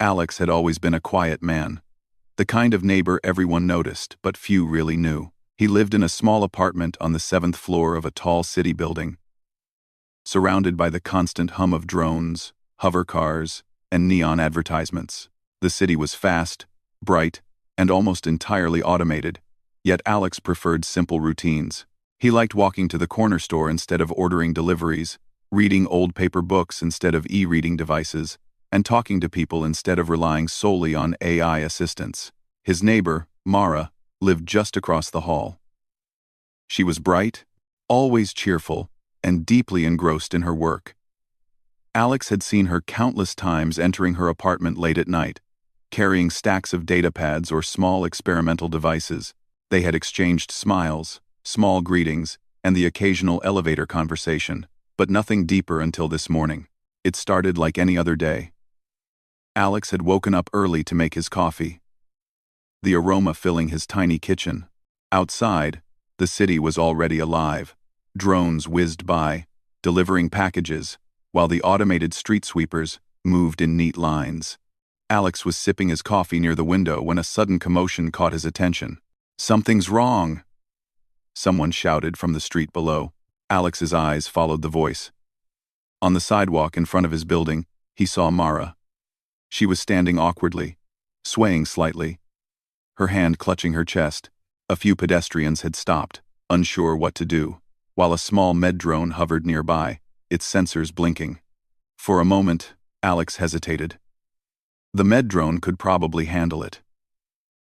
Alex had always been a quiet man, the kind of neighbor everyone noticed, but few really knew. He lived in a small apartment on the 7th floor of a tall city building, surrounded by the constant hum of drones, hover cars, and neon advertisements. The city was fast, bright, and almost entirely automated, yet Alex preferred simple routines. He liked walking to the corner store instead of ordering deliveries, reading old paper books instead of e-reading devices, and talking to people instead of relying solely on AI assistants. His neighbor, Mara, lived just across the hall. She was bright, always cheerful, and deeply engrossed in her work. Alex had seen her countless times entering her apartment late at night, carrying stacks of data pads or small experimental devices. They had exchanged smiles, small greetings, and the occasional elevator conversation, but nothing deeper until this morning. It started like any other day. Alex had woken up early to make his coffee, the aroma filling his tiny kitchen. Outside, the city was already alive. Drones whizzed by, delivering packages, while the automated street sweepers moved in neat lines. Alex was sipping his coffee near the window when a sudden commotion caught his attention. "Something's wrong!" someone shouted from the street below. Alex's eyes followed the voice. On the sidewalk in front of his building, he saw Mara. She was standing awkwardly, swaying slightly, her hand clutching her chest. A few pedestrians had stopped, unsure what to do, while a small med drone hovered nearby, its sensors blinking. For a moment, Alex hesitated. The med drone could probably handle it.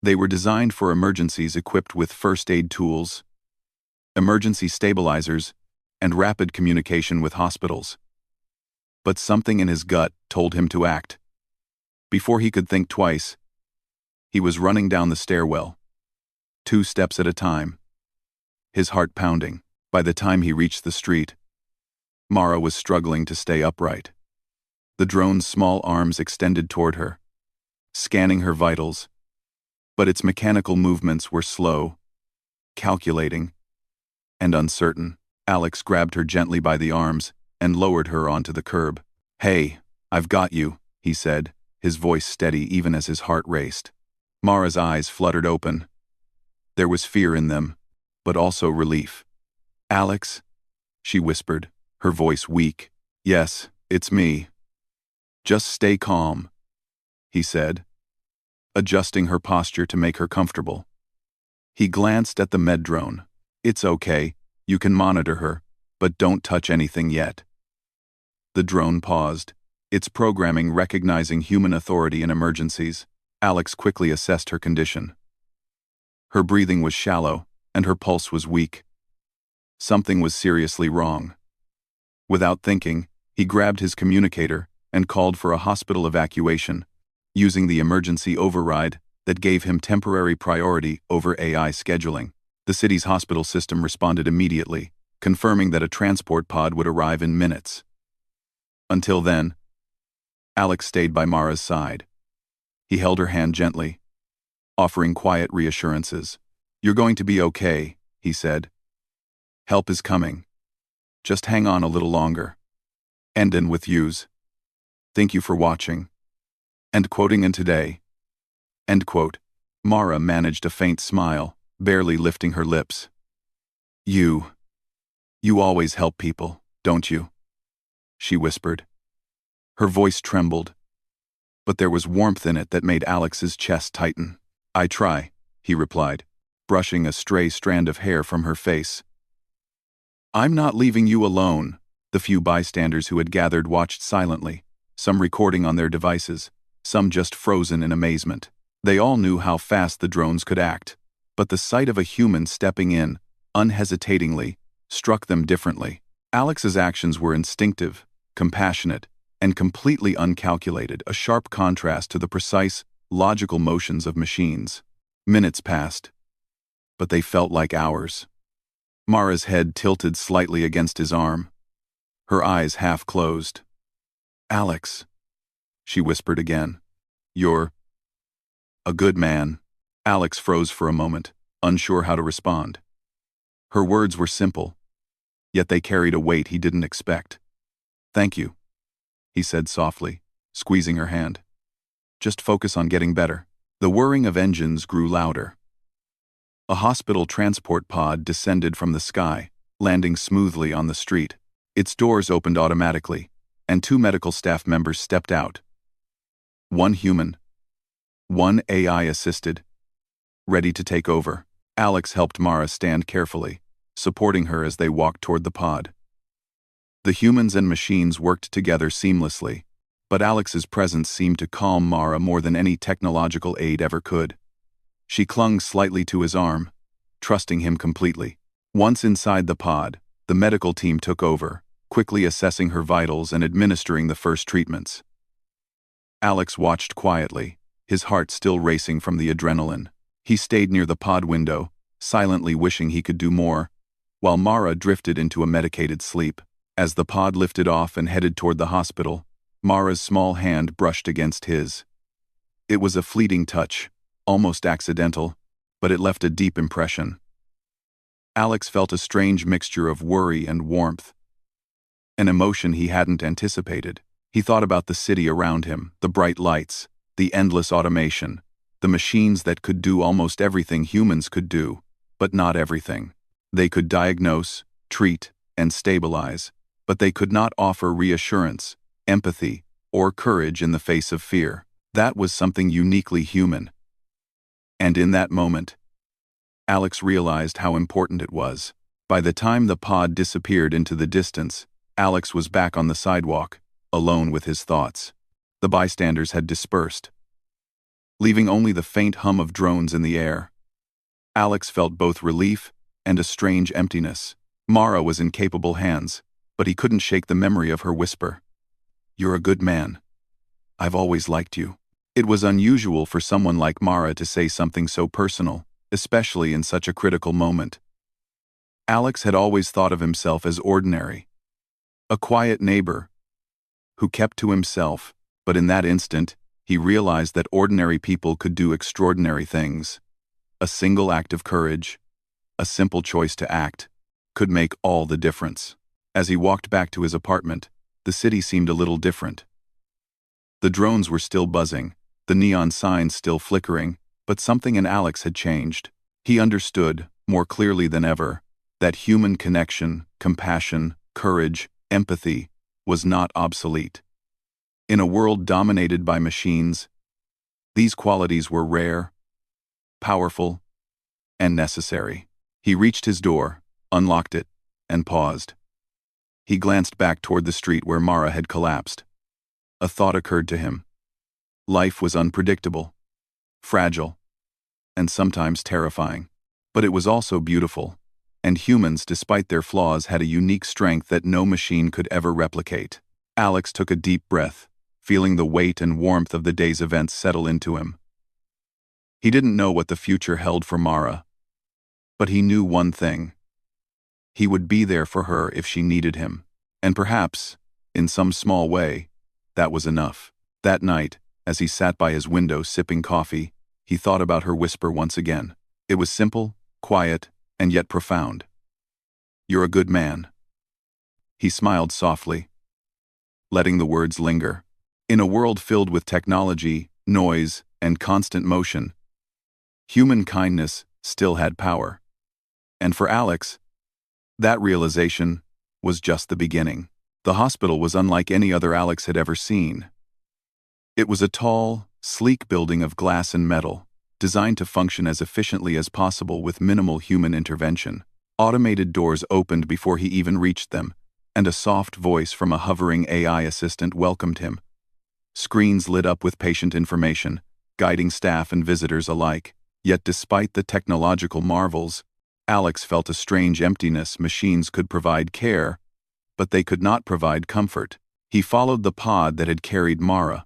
They were designed for emergencies, equipped with first aid tools, emergency stabilizers, and rapid communication with hospitals. But something in his gut told him to act. Before he could think twice, he was running down the stairwell, 2 steps at a time, his heart pounding. By the time he reached the street, Mara was struggling to stay upright. The drone's small arms extended toward her, scanning her vitals, but its mechanical movements were slow, calculating, and uncertain. Alex grabbed her gently by the arms and lowered her onto the curb. "Hey, I've got you," he said, his voice steady even as his heart raced. Mara's eyes fluttered open. There was fear in them, but also relief. "Alex?" she whispered, her voice weak. "Yes, it's me. Just stay calm," he said, adjusting her posture to make her comfortable. He glanced at the med drone. "It's okay, you can monitor her, but don't touch anything yet." The drone paused, its programming recognizing human authority in emergencies. Alex quickly assessed her condition. Her breathing was shallow, and her pulse was weak. Something was seriously wrong. Without thinking, he grabbed his communicator and called for a hospital evacuation, using the emergency override that gave him temporary priority over AI scheduling. The city's hospital system responded immediately, confirming that a transport pod would arrive in minutes. Until then, Alex stayed by Mara's side. He held her hand gently, offering quiet reassurances. "You're going to be okay," he said. "Help is coming. Just hang on a little longer." Ending with yous. "Thank you for watching." End quoting in today. End quote. Mara managed a faint smile, barely lifting her lips. You always help people, don't you?" she whispered. Her voice trembled, but there was warmth in it that made Alex's chest tighten. "I try," he replied, brushing a stray strand of hair from her face. "I'm not leaving you alone." The few bystanders who had gathered watched silently, some recording on their devices, some just frozen in amazement. They all knew how fast the drones could act, but the sight of a human stepping in, unhesitatingly, struck them differently. Alex's actions were instinctive, compassionate, and completely uncalculated, a sharp contrast to the precise, logical motions of machines. Minutes passed, but they felt like hours. Mara's head tilted slightly against his arm, her eyes half closed. "Alex," she whispered again. "You're a good man." Alex froze for a moment, unsure how to respond. Her words were simple, yet they carried a weight he didn't expect. "Thank you," he said softly, squeezing her hand. Just focus on getting better." The whirring of engines grew louder. A hospital transport pod descended from the sky, landing smoothly on the street. Its doors opened automatically, and 2 medical staff members stepped out. One human, one AI-assisted, ready to take over. Alex helped Mara stand carefully, supporting her as they walked toward the pod. The humans and machines worked together seamlessly, but Alex's presence seemed to calm Mara more than any technological aid ever could. She clung slightly to his arm, trusting him completely. Once inside the pod, the medical team took over, quickly assessing her vitals and administering the first treatments. Alex watched quietly, his heart still racing from the adrenaline. He stayed near the pod window, silently wishing he could do more, while Mara drifted into a medicated sleep. As the pod lifted off and headed toward the hospital, Mara's small hand brushed against his. It was a fleeting touch, almost accidental, but it left a deep impression. Alex felt a strange mixture of worry and warmth, an emotion he hadn't anticipated. He thought about the city around him, the bright lights, the endless automation, the machines that could do almost everything humans could do, but not everything. They could diagnose, treat, and stabilize, but they could not offer reassurance, empathy, or courage in the face of fear. That was something uniquely human. And in that moment, Alex realized how important it was. By the time the pod disappeared into the distance, Alex was back on the sidewalk, alone with his thoughts. The bystanders had dispersed, leaving only the faint hum of drones in the air. Alex felt both relief and a strange emptiness. Mara was in capable hands, but he couldn't shake the memory of her whisper. "You're a good man. I've always liked you." It was unusual for someone like Mara to say something so personal, especially in such a critical moment. Alex had always thought of himself as ordinary, a quiet neighbor who kept to himself, but in that instant, he realized that ordinary people could do extraordinary things. A single act of courage, a simple choice to act, could make all the difference. As he walked back to his apartment, the city seemed a little different. The drones were still buzzing, the neon signs still flickering, but something in Alex had changed. He understood, more clearly than ever, that human connection, compassion, courage, empathy, was not obsolete. In a world dominated by machines, these qualities were rare, powerful, and necessary. He reached his door, unlocked it, and paused. He glanced back toward the street where Mara had collapsed. A thought occurred to him. Life was unpredictable, fragile, and sometimes terrifying. But it was also beautiful, and humans, despite their flaws, had a unique strength that no machine could ever replicate. Alex took a deep breath, feeling the weight and warmth of the day's events settle into him. He didn't know what the future held for Mara, but he knew one thing. He would be there for her if she needed him, and perhaps, in some small way, that was enough. That night, as he sat by his window sipping coffee, he thought about her whisper once again. It was simple, quiet, and yet profound. "You're a good man." He smiled softly, letting the words linger. In a world filled with technology, noise, and constant motion, human kindness still had power. And for Alex, that realization was just the beginning. The hospital was unlike any other Alex had ever seen. It was a tall, sleek building of glass and metal, designed to function as efficiently as possible with minimal human intervention. Automated doors opened before he even reached them, and a soft voice from a hovering AI assistant welcomed him. Screens lit up with patient information, guiding staff and visitors alike. Yet despite the technological marvels, Alex felt a strange emptiness. Machines could provide care, but they could not provide comfort. He followed the pod that had carried Mara,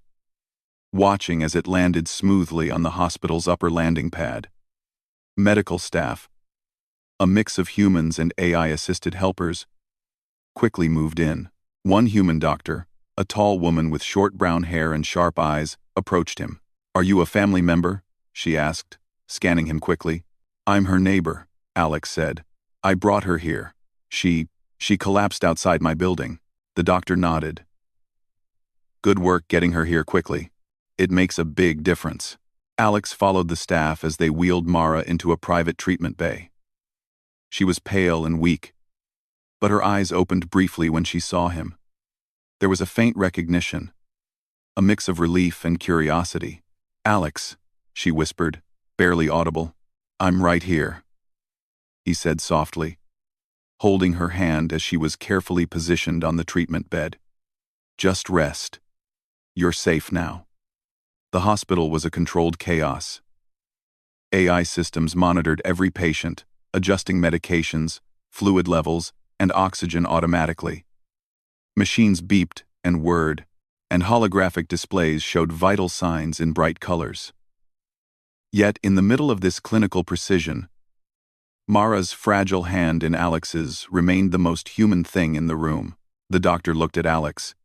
watching as it landed smoothly on the hospital's upper landing pad. Medical staff, a mix of humans and AI-assisted helpers, quickly moved in. One human doctor, a tall woman with short brown hair and sharp eyes, approached him. "Are you a family member?" she asked, scanning him quickly. "I'm her neighbor," Alex said. "I brought her here. She collapsed outside my building." The doctor nodded. "Good work getting her here quickly." It makes a big difference. Alex followed the staff as they wheeled Mara into a private treatment bay. She was pale and weak, but her eyes opened briefly when she saw him. There was a faint recognition, a mix of relief and curiosity. "Alex," she whispered, barely audible. "I'm right here," he said softly, holding her hand as she was carefully positioned on the treatment bed. "Just rest. You're safe now." The hospital was a controlled chaos. AI systems monitored every patient, adjusting medications, fluid levels, and oxygen automatically. Machines beeped and whirred, and holographic displays showed vital signs in bright colors. Yet, in the middle of this clinical precision, Mara's fragile hand in Alex's remained the most human thing in the room. The doctor looked at Alex.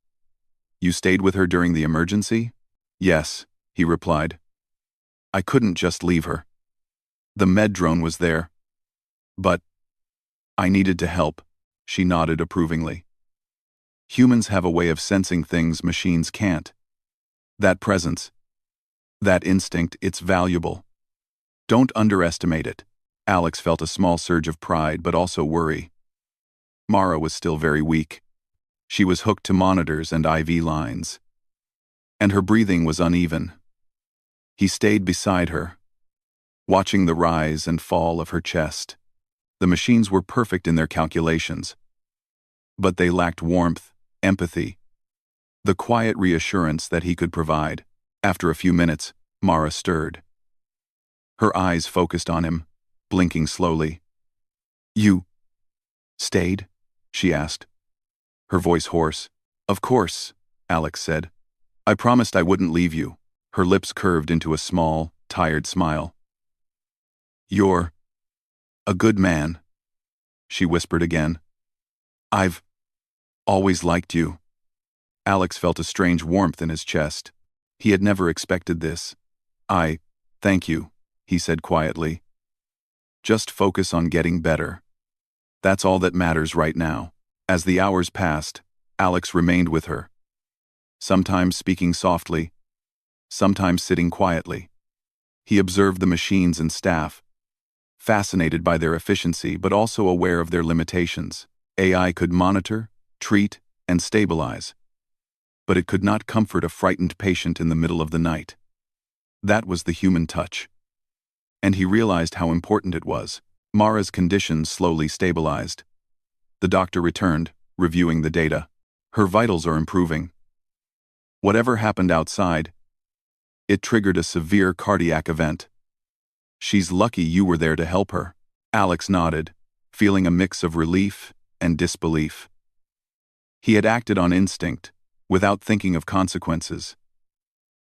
"You stayed with her during the emergency?" "Yes," he replied. "I couldn't just leave her. The med drone was there. But I needed to help," she nodded approvingly. Humans have a way of sensing things machines can't. That presence, that instinct, it's valuable. Don't underestimate it. Alex felt a small surge of pride but also worry. Mara was still very weak. She was hooked to monitors and IV lines, and her breathing was uneven. He stayed beside her, watching the rise and fall of her chest. The machines were perfect in their calculations, but they lacked warmth, empathy, the quiet reassurance that he could provide. After a few minutes, Mara stirred. Her eyes focused on him, blinking slowly. "You stayed?" she asked, her voice hoarse. "Of course," Alex said. "I promised I wouldn't leave you." Her lips curved into a small, tired smile. "You're a good man," she whispered again. "I've always liked you." Alex felt a strange warmth in his chest. He had never expected this. Thank you," he said quietly. "Just focus on getting better. That's all that matters right now." As the hours passed, Alex remained with her, sometimes speaking softly, sometimes sitting quietly. He observed the machines and staff, fascinated by their efficiency but also aware of their limitations. AI could monitor, treat, and stabilize, but it could not comfort a frightened patient in the middle of the night. That was the human touch. And he realized how important it was. Mara's condition slowly stabilized. The doctor returned, reviewing the data. "Her vitals are improving. Whatever happened outside, it triggered a severe cardiac event. She's lucky you were there to help her." Alex nodded, feeling a mix of relief and disbelief. He had acted on instinct, without thinking of consequences,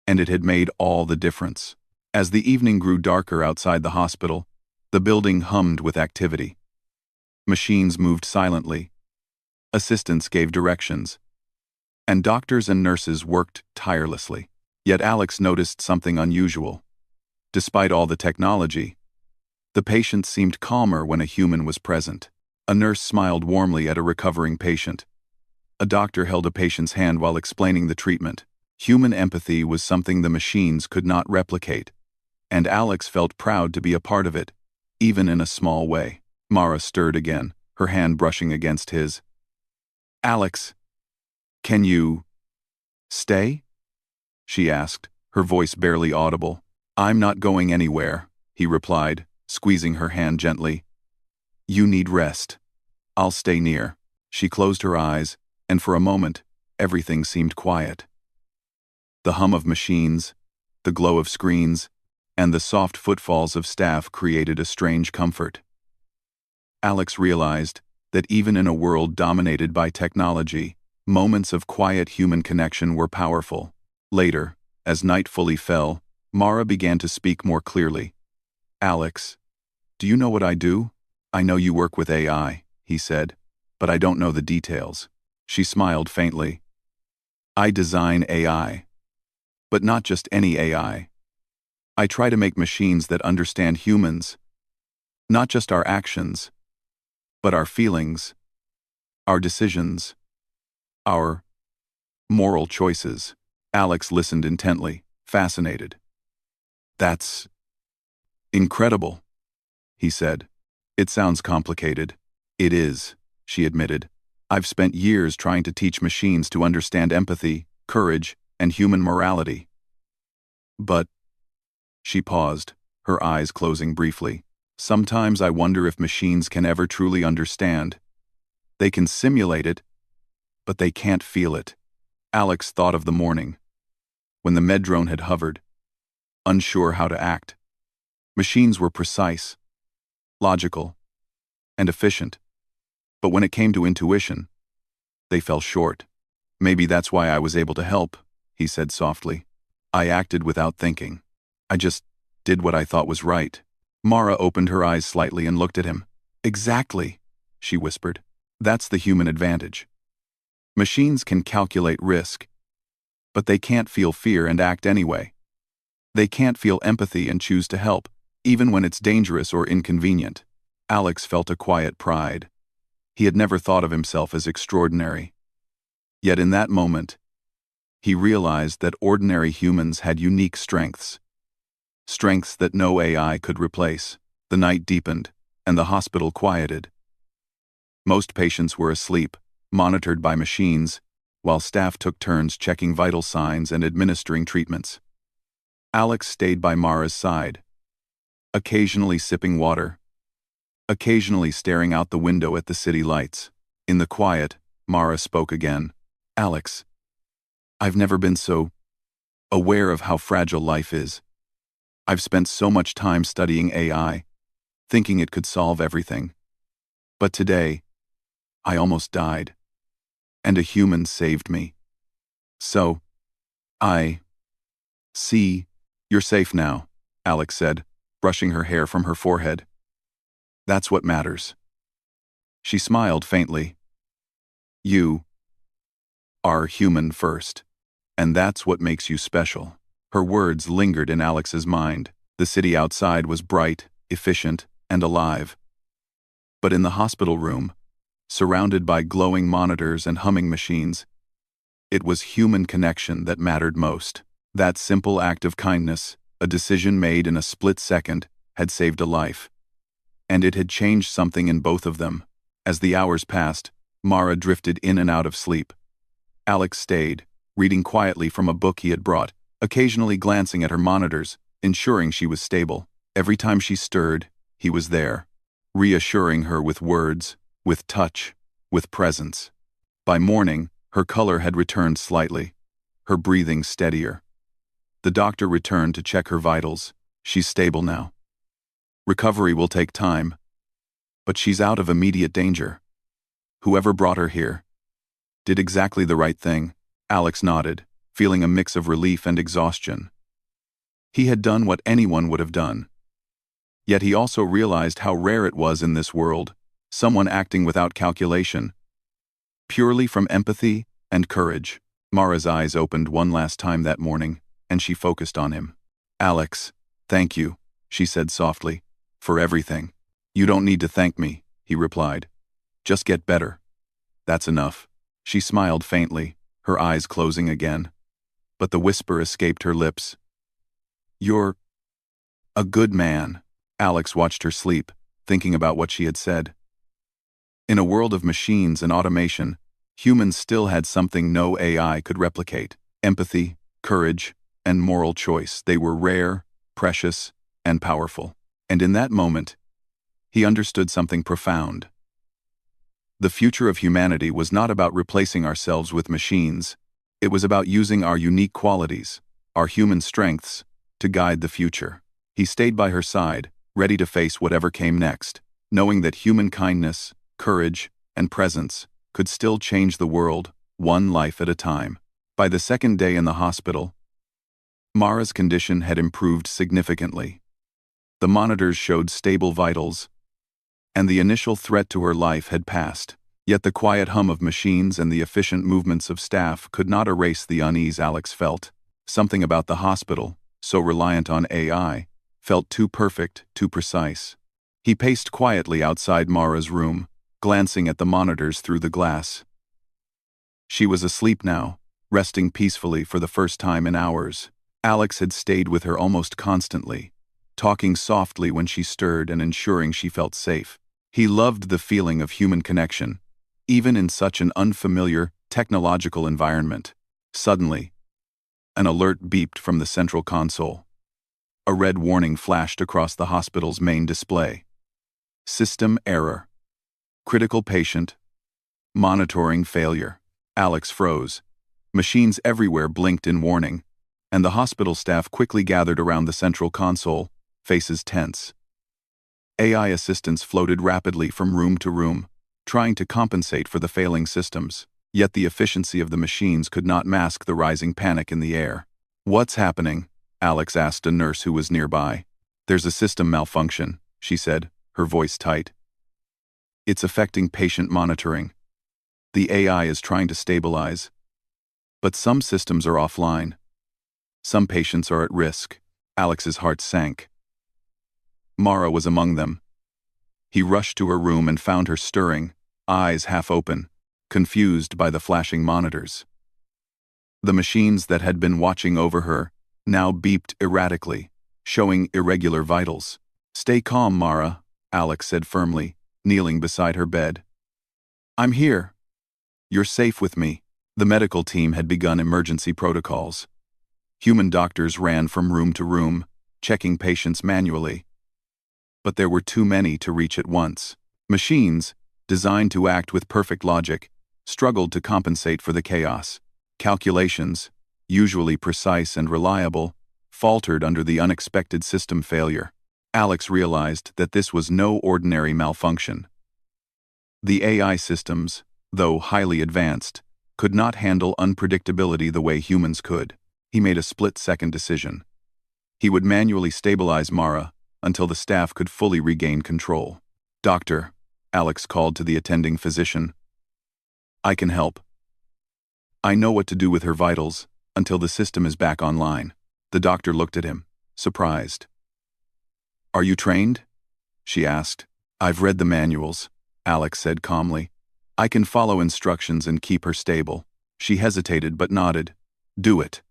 and it had made all the difference. As the evening grew darker outside the hospital, the building hummed with activity. Machines moved silently, assistants gave directions, and doctors and nurses worked tirelessly. Yet Alex noticed something unusual. Despite all the technology, the patients seemed calmer when a human was present. A nurse smiled warmly at a recovering patient. A doctor held a patient's hand while explaining the treatment. Human empathy was something the machines could not replicate, and Alex felt proud to be a part of it, even in a small way. Mara stirred again, her hand brushing against his. "Alex, can you stay?" she asked, her voice barely audible. "I'm not going anywhere," he replied, squeezing her hand gently. "You need rest. I'll stay near." She closed her eyes, and for a moment, everything seemed quiet. The hum of machines, the glow of screens, and the soft footfalls of staff created a strange comfort. Alex realized that even in a world dominated by technology, moments of quiet human connection were powerful. Later, as night fully fell, Mara began to speak more clearly. "Alex, do you know what I do?" "I know you work with AI," he said, "but I don't know the details." She smiled faintly. "I design AI. But not just any AI. I try to make machines that understand humans, not just our actions, but our feelings, our decisions, our moral choices." Alex listened intently, fascinated. "That's incredible," he said. "It sounds complicated." "It is," she admitted. "I've spent years trying to teach machines to understand empathy, courage, and human morality." "But," she paused, her eyes closing briefly, "sometimes I wonder if machines can ever truly understand. They can simulate it, but they can't feel it." Alex thought of the morning, when the Medrone had hovered, unsure how to act. Machines were precise, logical, and efficient, but when it came to intuition, they fell short. "Maybe that's why I was able to help," he said softly. "I acted without thinking. I just did what I thought was right." Mara opened her eyes slightly and looked at him. "Exactly," she whispered. "That's the human advantage. Machines can calculate risk, but they can't feel fear and act anyway. They can't feel empathy and choose to help, even when it's dangerous or inconvenient." Alex felt a quiet pride. He had never thought of himself as extraordinary. Yet in that moment, he realized that ordinary humans had unique strengths. Strengths that no AI could replace. The night deepened, and the hospital quieted. Most patients were asleep, monitored by machines, while staff took turns checking vital signs and administering treatments. Alex stayed by Mara's side, occasionally sipping water, occasionally staring out the window at the city lights. In the quiet, Mara spoke again. "Alex, I've never been so aware of how fragile life is. I've spent so much time studying AI, thinking it could solve everything. But today, I almost died. And a human saved me. So, I see, you're safe now," Alex said, brushing her hair from her forehead. "That's what matters." She smiled faintly. "You are human first, and that's what makes you special." Her words lingered in Alex's mind. The city outside was bright, efficient, and alive. But in the hospital room, surrounded by glowing monitors and humming machines, it was human connection that mattered most. That simple act of kindness, a decision made in a split second, had saved a life. And it had changed something in both of them. As the hours passed, Mara drifted in and out of sleep. Alex stayed, reading quietly from a book he had brought, occasionally glancing at her monitors, ensuring she was stable. Every time she stirred, he was there, reassuring her with words, with touch, with presence. By morning, her color had returned slightly, her breathing steadier. The doctor returned to check her vitals. "She's stable now. Recovery will take time, but she's out of immediate danger. Whoever brought her here did exactly the right thing." Alex nodded, feeling a mix of relief and exhaustion. He had done what anyone would have done. Yet he also realized how rare it was in this world, someone acting without calculation, purely from empathy and courage. Mara's eyes opened one last time that morning, and she focused on him. "Alex, thank you," she said softly, "for everything." "You don't need to thank me," he replied. "Just get better. That's enough." She smiled faintly, her eyes closing again. But the whisper escaped her lips. "You're a good man." Alex watched her sleep, thinking about what she had said. In a world of machines and automation, humans still had something no AI could replicate: empathy, courage, and moral choice. They were rare, precious, and powerful. And in that moment, he understood something profound. The future of humanity was not about replacing ourselves with machines. It was about using our unique qualities, our human strengths, to guide the future. He stayed by her side, ready to face whatever came next, knowing that human kindness, courage, and presence could still change the world, one life at a time. By the second day in the hospital, Mara's condition had improved significantly. The monitors showed stable vitals, and the initial threat to her life had passed. Yet the quiet hum of machines and the efficient movements of staff could not erase the unease Alex felt. Something about the hospital, so reliant on AI, felt too perfect, too precise. He paced quietly outside Mara's room, glancing at the monitors through the glass. She was asleep now, resting peacefully for the first time in hours. Alex had stayed with her almost constantly, talking softly when she stirred and ensuring she felt safe. He loved the feeling of human connection, even in such an unfamiliar, technological environment. Suddenly, an alert beeped from the central console. A red warning flashed across the hospital's main display. System error. Critical patient. Monitoring failure. Alex froze. Machines everywhere blinked in warning, and the hospital staff quickly gathered around the central console, faces tense. AI assistants floated rapidly from room to room, trying to compensate for the failing systems. Yet the efficiency of the machines could not mask the rising panic in the air. "What's happening?" Alex asked a nurse who was nearby. "There's a system malfunction," she said, her voice tight. "It's affecting patient monitoring. The AI is trying to stabilize. But some systems are offline. Some patients are at risk." Alex's heart sank. Mara was among them. He rushed to her room and found her stirring, eyes half open, confused by the flashing monitors. The machines that had been watching over her now beeped erratically, showing irregular vitals. "Stay calm, Mara," Alex said firmly, kneeling beside her bed. "I'm here. You're safe with me." The medical team had begun emergency protocols. Human doctors ran from room to room, checking patients manually. But there were too many to reach at once. Machines, designed to act with perfect logic, struggled to compensate for the chaos. Calculations, usually precise and reliable, faltered under the unexpected system failure. Alex realized that this was no ordinary malfunction. The AI systems, though highly advanced, could not handle unpredictability the way humans could. He made a split-second decision. He would manually stabilize Mara until the staff could fully regain control. "Doctor," Alex called to the attending physician. "I can help. I know what to do with her vitals until the system is back online." The doctor looked at him, surprised. "Are you trained?" she asked. "I've read the manuals," Alex said calmly. "I can follow instructions and keep her stable." She hesitated but nodded. "Do it.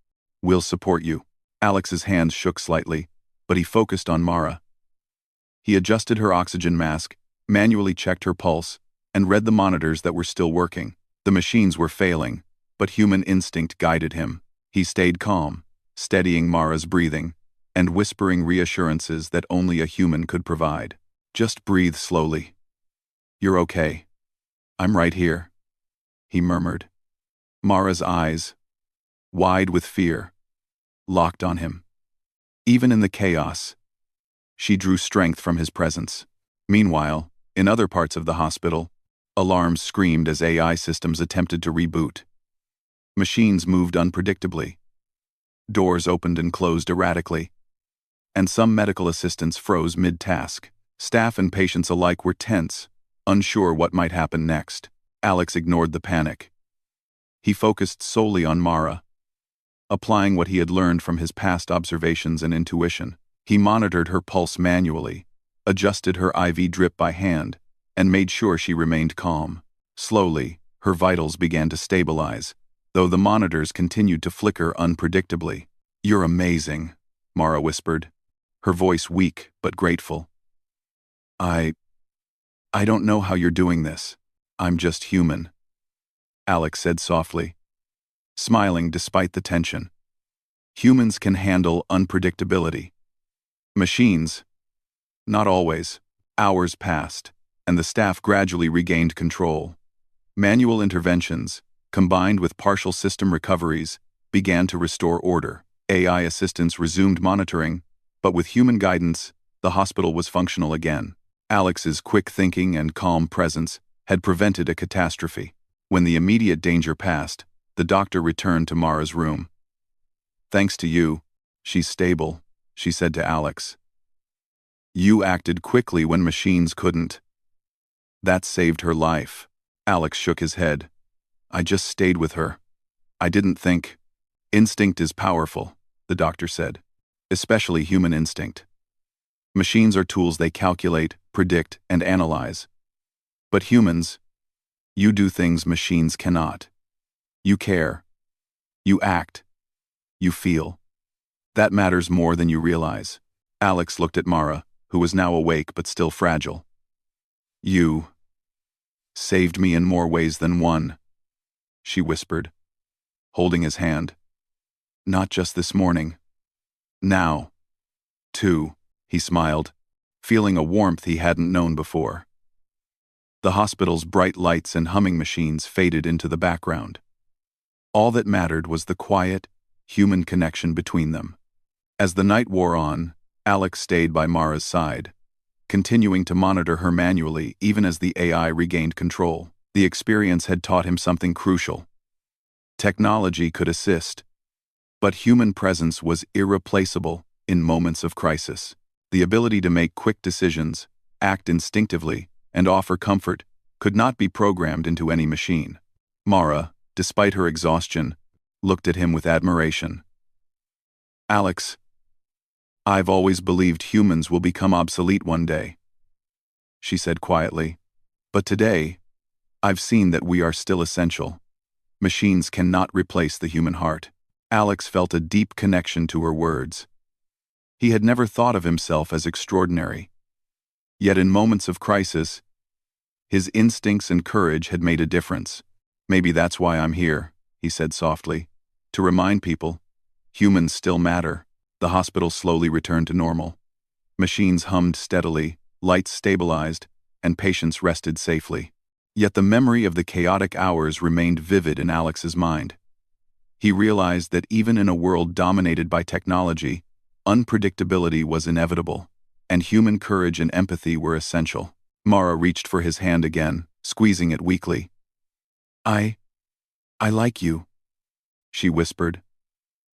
We'll support you." Alex's hands shook slightly, but he focused on Mara. He adjusted her oxygen mask, manually checked her pulse, and read the monitors that were still working. The machines were failing, but human instinct guided him. He stayed calm, steadying Mara's breathing, and whispering reassurances that only a human could provide. "Just breathe slowly. You're okay. I'm right here," he murmured. Mara's eyes, wide with fear, locked on him. Even in the chaos, she drew strength from his presence. Meanwhile, in other parts of the hospital, alarms screamed as AI systems attempted to reboot. Machines moved unpredictably. Doors opened and closed erratically, and some medical assistants froze mid-task. Staff and patients alike were tense, unsure what might happen next. Alex ignored the panic. He focused solely on Mara, applying what he had learned from his past observations and intuition. He monitored her pulse manually, adjusted her IV drip by hand, and made sure she remained calm. Slowly, her vitals began to stabilize, though the monitors continued to flicker unpredictably. "You're amazing," Mara whispered, her voice weak but grateful. I don't know how you're doing this. I'm just human," Alex said softly, smiling despite the tension. "Humans can handle unpredictability. Machines, not always." Hours passed, and the staff gradually regained control. Manual interventions, combined with partial system recoveries, began to restore order. AI assistants resumed monitoring, but with human guidance, the hospital was functional again. Alex's quick thinking and calm presence had prevented a catastrophe. When the immediate danger passed, the doctor returned to Mara's room. "Thanks to you, she's stable," she said to Alex. "You acted quickly when machines couldn't. That saved her life." Alex shook his head. "I just stayed with her. I didn't think." "Instinct is powerful," the doctor said, "especially human instinct. Machines are tools they calculate, predict, and analyze. But humans, you do things machines cannot. You care. You act. You feel. That matters more than you realize. Alex looked at Mara, who was now awake but still fragile. You saved me in more ways than one, she whispered, holding his hand. Not just this morning. Now, too, he smiled, feeling a warmth he hadn't known before. The hospital's bright lights and humming machines faded into the background. All that mattered was the quiet, human connection between them. As the night wore on, Alex stayed by Mara's side, continuing to monitor her manually even as the AI regained control. The experience had taught him something crucial. Technology could assist, but human presence was irreplaceable in moments of crisis. The ability to make quick decisions, act instinctively, and offer comfort could not be programmed into any machine. Mara, despite her exhaustion, looked at him with admiration. Alex, I've always believed humans will become obsolete one day, she said quietly. But today, I've seen that we are still essential. Machines cannot replace the human heart. Alex felt a deep connection to her words. He had never thought of himself as extraordinary. Yet in moments of crisis, his instincts and courage had made a difference. Maybe that's why I'm here, he said softly. To remind people, humans still matter. The hospital slowly returned to normal. Machines hummed steadily, lights stabilized, and patients rested safely. Yet the memory of the chaotic hours remained vivid in Alex's mind. He realized that even in a world dominated by technology, unpredictability was inevitable, and human courage and empathy were essential. Mara reached for his hand again, squeezing it weakly. I like you, she whispered,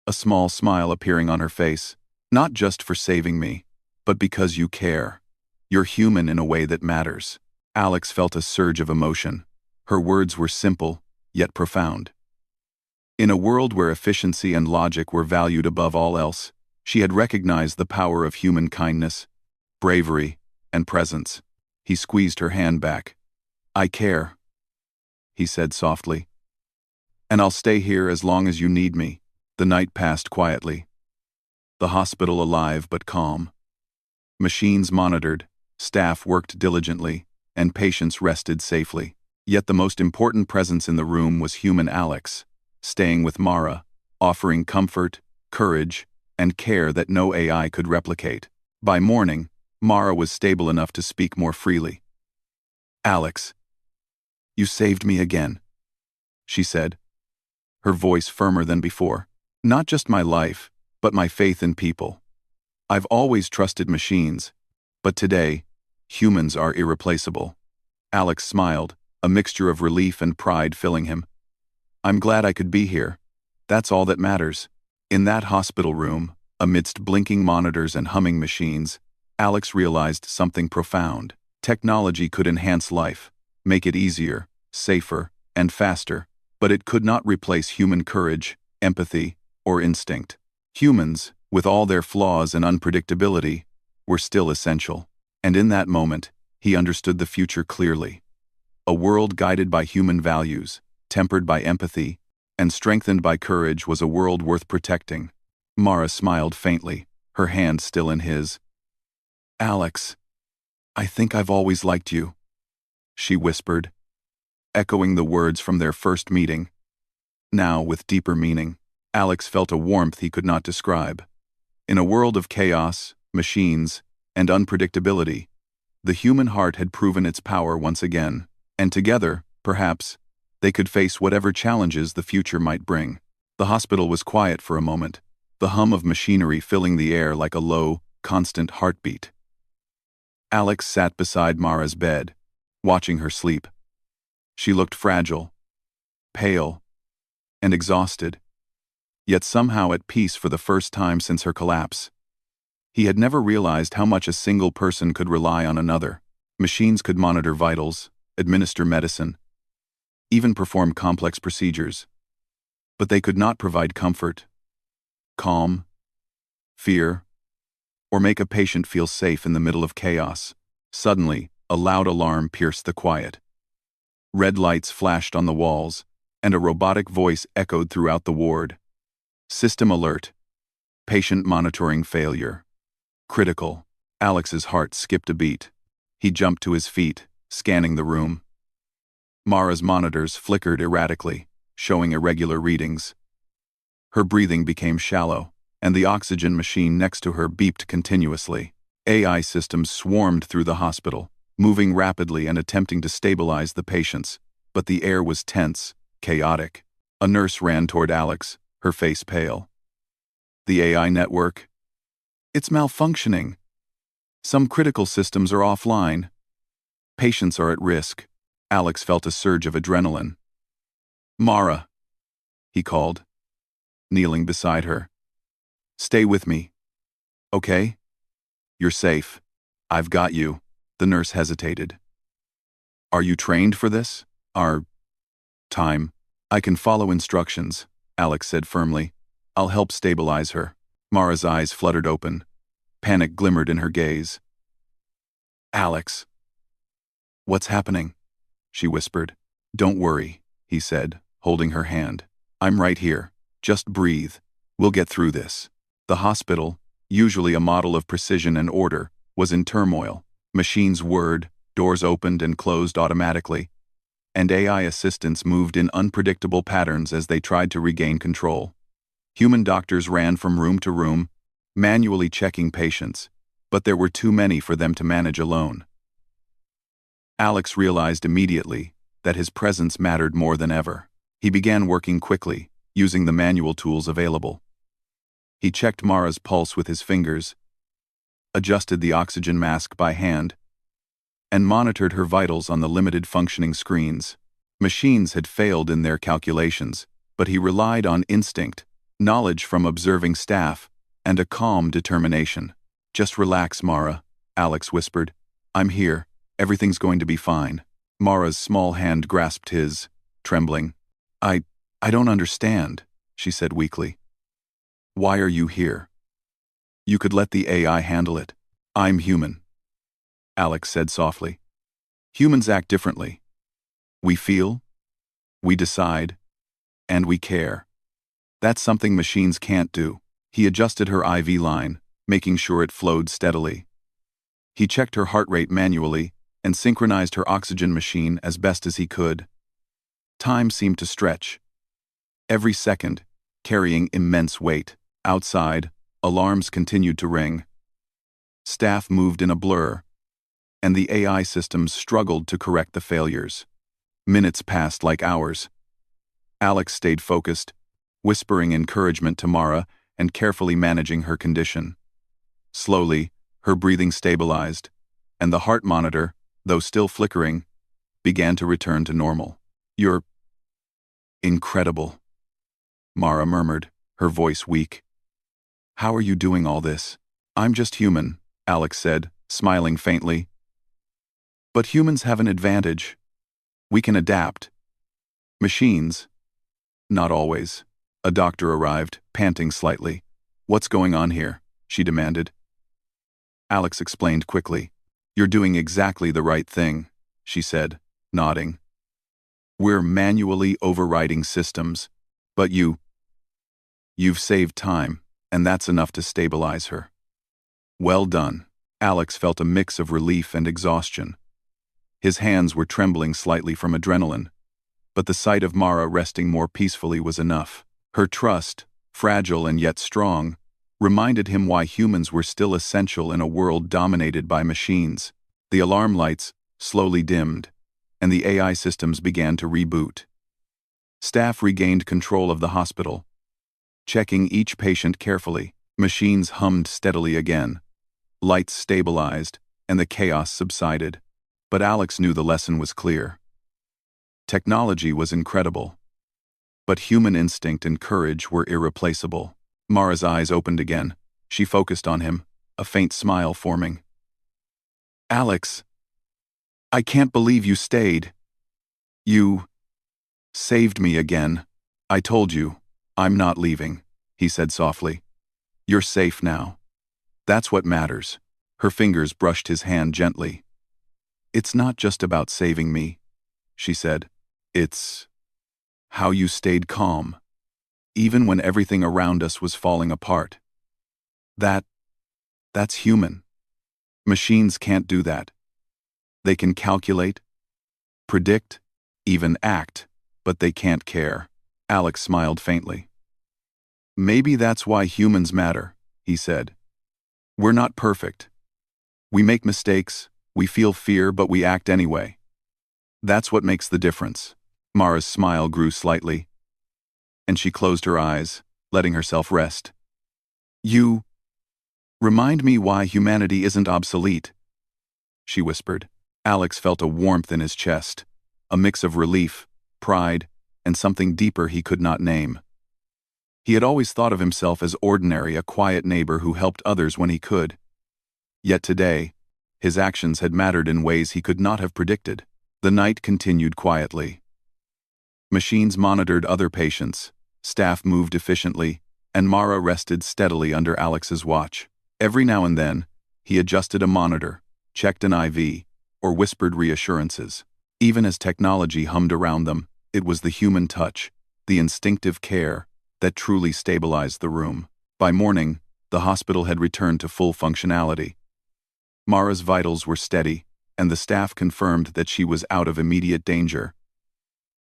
a small smile appearing on her face. Not just for saving me, but because you care. You're human in a way that matters. Alex felt a surge of emotion. Her words were simple, yet profound. In a world where efficiency and logic were valued above all else, she had recognized the power of human kindness, bravery, and presence. He squeezed her hand back. I care, he said softly. And I'll stay here as long as you need me. The night passed quietly. The hospital alive but calm. Machines monitored, staff worked diligently, and patients rested safely. Yet the most important presence in the room was human Alex, staying with Mara, offering comfort, courage, and care that no AI could replicate. By morning, Mara was stable enough to speak more freely. Alex, you saved me again, she said, her voice firmer than before. Not just my life, but my faith in people. I've always trusted machines, but today, humans are irreplaceable. Alex smiled, a mixture of relief and pride filling him. I'm glad I could be here. That's all that matters. In that hospital room, amidst blinking monitors and humming machines, Alex realized something profound. Technology could enhance life, make it easier, safer, and faster, but it could not replace human courage, empathy, or instinct. Humans, with all their flaws and unpredictability, were still essential. And in that moment, he understood the future clearly. A world guided by human values, tempered by empathy, and strengthened by courage was a world worth protecting. Mara smiled faintly, her hand still in his. Alex, I think I've always liked you, she whispered, echoing the words from their first meeting. Now, with deeper meaning, Alex felt a warmth he could not describe. In a world of chaos, machines, and unpredictability, the human heart had proven its power once again, and together, perhaps, they could face whatever challenges the future might bring. The hospital was quiet for a moment, the hum of machinery filling the air like a low, constant heartbeat. Alex sat beside Mara's bed, watching her sleep. She looked fragile, pale, and exhausted, yet somehow at peace for the first time since her collapse. He had never realized how much a single person could rely on another. Machines could monitor vitals, administer medicine, even perform complex procedures. But they could not provide comfort, calm, fear, or make a patient feel safe in the middle of chaos. Suddenly, a loud alarm pierced the quiet. Red lights flashed on the walls, and a robotic voice echoed throughout the ward. System alert. Patient monitoring failure. Critical. Alex's heart skipped a beat. He jumped to his feet, scanning the room. Mara's monitors flickered erratically, showing irregular readings. Her breathing became shallow, and the oxygen machine next to her beeped continuously. AI systems swarmed through the hospital, moving rapidly and attempting to stabilize the patients, but the air was tense, chaotic. A nurse ran toward Alex, her face pale. The AI network? It's malfunctioning. Some critical systems are offline. Patients are at risk. Alex felt a surge of adrenaline. Mara, he called, kneeling beside her. Stay with me. Okay? You're safe. I've got you. The nurse hesitated. Are you trained for this? Time. I can follow instructions, Alex said firmly. I'll help stabilize her. Mara's eyes fluttered open. Panic glimmered in her gaze. Alex. What's happening? She whispered. Don't worry, he said, holding her hand. I'm right here. Just breathe. We'll get through this. The hospital, usually a model of precision and order, was in turmoil. Machines whirred, doors opened and closed automatically, and AI assistants moved in unpredictable patterns as they tried to regain control. Human doctors ran from room to room, manually checking patients, but there were too many for them to manage alone. Alex realized immediately that his presence mattered more than ever. He began working quickly, using the manual tools available. He checked Mara's pulse with his fingers, adjusted the oxygen mask by hand, and monitored her vitals on the limited functioning screens. Machines had failed in their calculations, but he relied on instinct, knowledge from observing staff, and a calm determination. Just relax, Mara, Alex whispered. I'm here. Everything's going to be fine. Mara's small hand grasped his, trembling. I don't understand, she said weakly. Why are you here? You could let the AI handle it. I'm human, Alex said softly. Humans act differently. We feel, we decide, and we care. That's something machines can't do. He adjusted her IV line, making sure it flowed steadily. He checked her heart rate manually and synchronized her oxygen machine as best as he could. Time seemed to stretch, every second carrying immense weight. Outside, alarms continued to ring. Staff moved in a blur, and the AI systems struggled to correct the failures. Minutes passed like hours. Alex stayed focused, whispering encouragement to Mara and carefully managing her condition. Slowly, her breathing stabilized, and the heart monitor, though still flickering, began to return to normal. You're incredible, Mara murmured, her voice weak. How are you doing all this? I'm just human, Alex said, smiling faintly. But humans have an advantage. We can adapt. Machines, not always. A doctor arrived, panting slightly. What's going on here? She demanded. Alex explained quickly. You're doing exactly the right thing, she said, nodding. We're manually overriding systems, but you've saved time, and that's enough to stabilize her. Well done. Alex felt a mix of relief and exhaustion. His hands were trembling slightly from adrenaline, but the sight of Mara resting more peacefully was enough. Her trust, fragile and yet strong, reminded him why humans were still essential in a world dominated by machines. The alarm lights slowly dimmed, and the AI systems began to reboot. Staff regained control of the hospital, checking each patient carefully. Machines hummed steadily again. Lights stabilized, and the chaos subsided. But Alex knew the lesson was clear. Technology was incredible, but human instinct and courage were irreplaceable. Mara's eyes opened again. She focused on him, a faint smile forming. Alex, I can't believe you stayed. You saved me again. I told you, I'm not leaving, he said softly. You're safe now. That's what matters. Her fingers brushed his hand gently. It's not just about saving me, she said. It's how you stayed calm, even when everything around us was falling apart. That, that's human. Machines can't do that. They can calculate, predict, even act, but they can't care. Alex smiled faintly. Maybe that's why humans matter, he said. We're not perfect. We make mistakes, we feel fear, but we act anyway. That's what makes the difference. Mara's smile grew slightly, and she closed her eyes, letting herself rest. You remind me why humanity isn't obsolete, she whispered. Alex felt a warmth in his chest, a mix of relief, pride, and something deeper he could not name. He had always thought of himself as ordinary, a quiet neighbor who helped others when he could. Yet today, his actions had mattered in ways he could not have predicted. The night continued quietly. Machines monitored other patients, staff moved efficiently, and Mara rested steadily under Alex's watch. Every now and then, he adjusted a monitor, checked an IV, or whispered reassurances. Even as technology hummed around them, it was the human touch, the instinctive care, that truly stabilized the room. By morning, the hospital had returned to full functionality. Mara's vitals were steady, and the staff confirmed that she was out of immediate danger.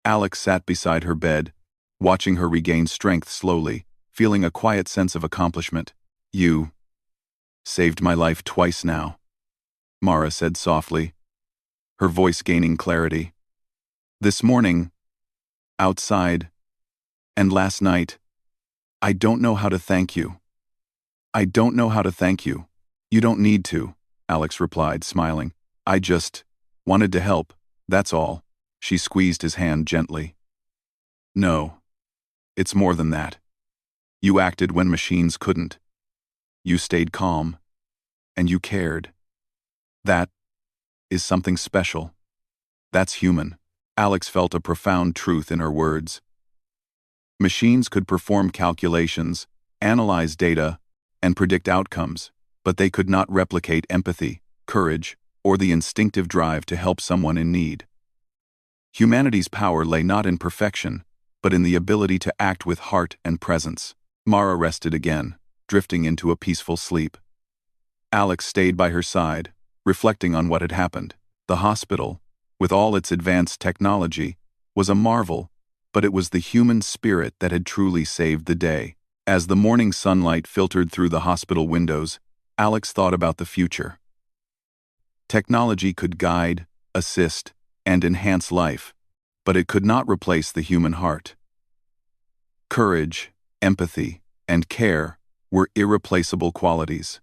Alex sat beside her bed, watching her regain strength slowly, feeling a quiet sense of accomplishment. You saved my life twice now, Mara said softly, her voice gaining clarity. This morning, outside, and last night, I don't know how to thank you. I don't know how to thank you. You don't need to, Alex replied, smiling. I just wanted to help, that's all. She squeezed his hand gently. No, it's more than that. You acted when machines couldn't. You stayed calm, and you cared. That is something special. That's human. Alex felt a profound truth in her words. Machines could perform calculations, analyze data, and predict outcomes, but they could not replicate empathy, courage, or the instinctive drive to help someone in need. Humanity's power lay not in perfection, but in the ability to act with heart and presence. Mara rested again, drifting into a peaceful sleep. Alex stayed by her side, reflecting on what had happened. The hospital, with all its advanced technology, was a marvel, but it was the human spirit that had truly saved the day. As the morning sunlight filtered through the hospital windows, Alex thought about the future. Technology could guide, assist, and enhance life, but it could not replace the human heart. Courage, empathy, and care were irreplaceable qualities,